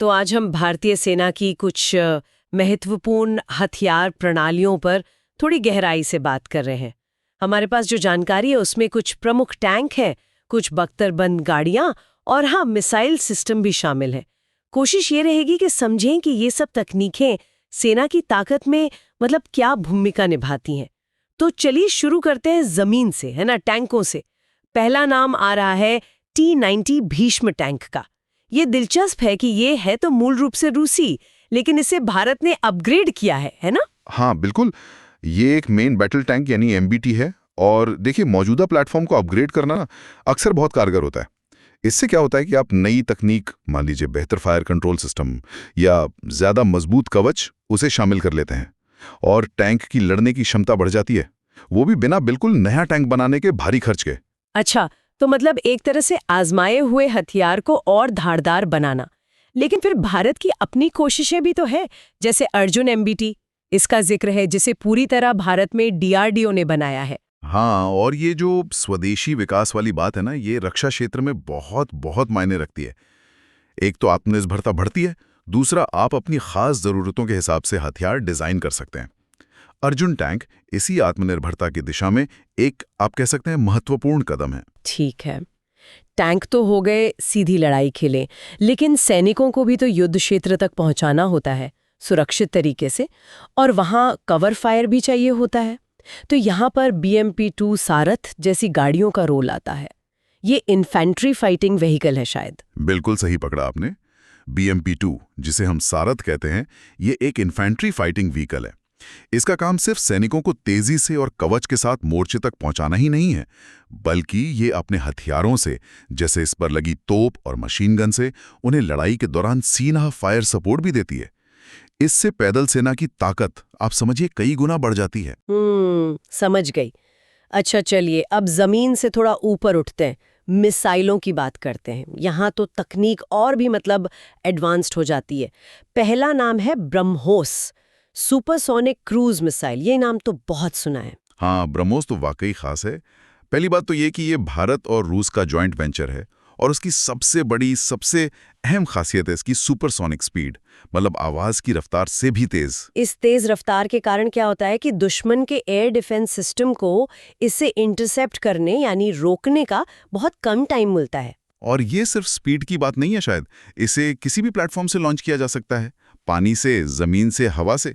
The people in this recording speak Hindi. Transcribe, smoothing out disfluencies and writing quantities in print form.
तो आज हम भारतीय सेना की कुछ महत्वपूर्ण हथियार प्रणालियों पर थोड़ी गहराई से बात कर रहे हैं। हमारे पास जो जानकारी है उसमें कुछ प्रमुख टैंक हैं, कुछ बख्तरबंद गाड़ियां और हाँ, मिसाइल सिस्टम भी शामिल है। कोशिश ये रहेगी कि समझें कि ये सब तकनीकें सेना की ताकत में मतलब क्या भूमिका निभाती हैं। तो चलिए शुरू करते हैं जमीन से, है ना, टैंकों से। पहला नाम आ रहा है T-90 भीष्म टैंक का। ये दिलचस्प है कि ये है तो मूल रूप से रूसी, लेकिन इसे भारत ने अपग्रेड किया है ना? हाँ बिल्कुल, ये एक मेन बैटल टैंक यानी एमबीटी है। और देखिए, मौजूदा प्लेटफॉर्म को अपग्रेड करना ना अक्सर बहुत कारगर होता है। इससे क्या होता है कि आप नई तकनीक, मान लीजिए बेहतर फायर कंट्रोल सिस्टम या ज्यादा मजबूत कवच, उसे शामिल कर लेते हैं और टैंक की लड़ने की क्षमता बढ़ जाती है, वो भी बिना बिल्कुल नया टैंक बनाने के भारी खर्च के। अच्छा, तो मतलब एक तरह से आजमाए हुए हथियार को और धारदार बनाना। लेकिन फिर भारत की अपनी कोशिशें भी तो है, जैसे अर्जुन एमबीटी, इसका जिक्र है, जिसे पूरी तरह भारत में डीआरडीओ ने बनाया है। हाँ, और ये जो स्वदेशी विकास वाली बात है ना, ये रक्षा क्षेत्र में बहुत बहुत मायने रखती है। एक तो आत्मनिर्भरता बढ़ती है, दूसरा आप अपनी खास जरूरतों के हिसाब से हथियार डिजाइन कर सकते हैं। अर्जुन टैंक इसी आत्मनिर्भरता की दिशा में एक, आप कह सकते हैं, महत्वपूर्ण कदम है। ठीक है, टैंक तो हो गए सीधी लड़ाई खेले, लेकिन सैनिकों को भी तो युद्ध क्षेत्र तक पहुंचाना होता है सुरक्षित तरीके से, और वहां कवर फायर भी चाहिए होता है। तो यहाँ पर BMP-2 सारथ जैसी गाड़ियों का रोल आता है। ये इन्फेंट्री फाइटिंग व्हीकल है शायद। बिल्कुल सही पकड़ा आपने। BMP-2, जिसे हम सारथ कहते हैं, ये एक इन्फेंट्री फाइटिंग व्हीकल है। इसका काम सिर्फ सैनिकों को तेजी से और कवच के साथ मोर्चे तक पहुंचाना ही नहीं है, बल्कि ये अपने हथियारों से, जैसे इस पर लगी तोप और मशीन गन से, उन्हें लड़ाई के दौरान सीधा फायर सपोर्ट भी देती है। इससे पैदल सेना की ताकत, आप समझिए, कई गुना बढ़ जाती है। समझ गई। अच्छा चलिए, अब जमीन से थोड़ा ऊपर उठते हैं, मिसाइलों की बात करते हैं। यहाँ तो तकनीक और भी मतलब एडवांस्ड हो जाती है। पहला नाम है ब्रह्मोस, सुपरसोनिक क्रूज मिसाइल। ये नाम तो बहुत सुना है। हाँ, ब्रह्मोस तो वाकई खास है। पहली बात तो ये कि ये भारत और रूस का जॉइंट वेंचर है, और उसकी सबसे बड़ी, सबसे अहम खासियत है इसकी सुपरसोनिक स्पीड, मतलब आवाज की रफ्तार से भी तेज। इस तेज रफ्तार के कारण क्या होता है कि दुश्मन के एयर डिफेंस सिस्टम को इससे इंटरसेप्ट करने यानी रोकने का बहुत कम टाइम मिलता है। और ये सिर्फ स्पीड की बात नहीं है, शायद इसे किसी भी प्लेटफॉर्म से लॉन्च किया जा सकता है, पानी से, जमीन से, हवा से।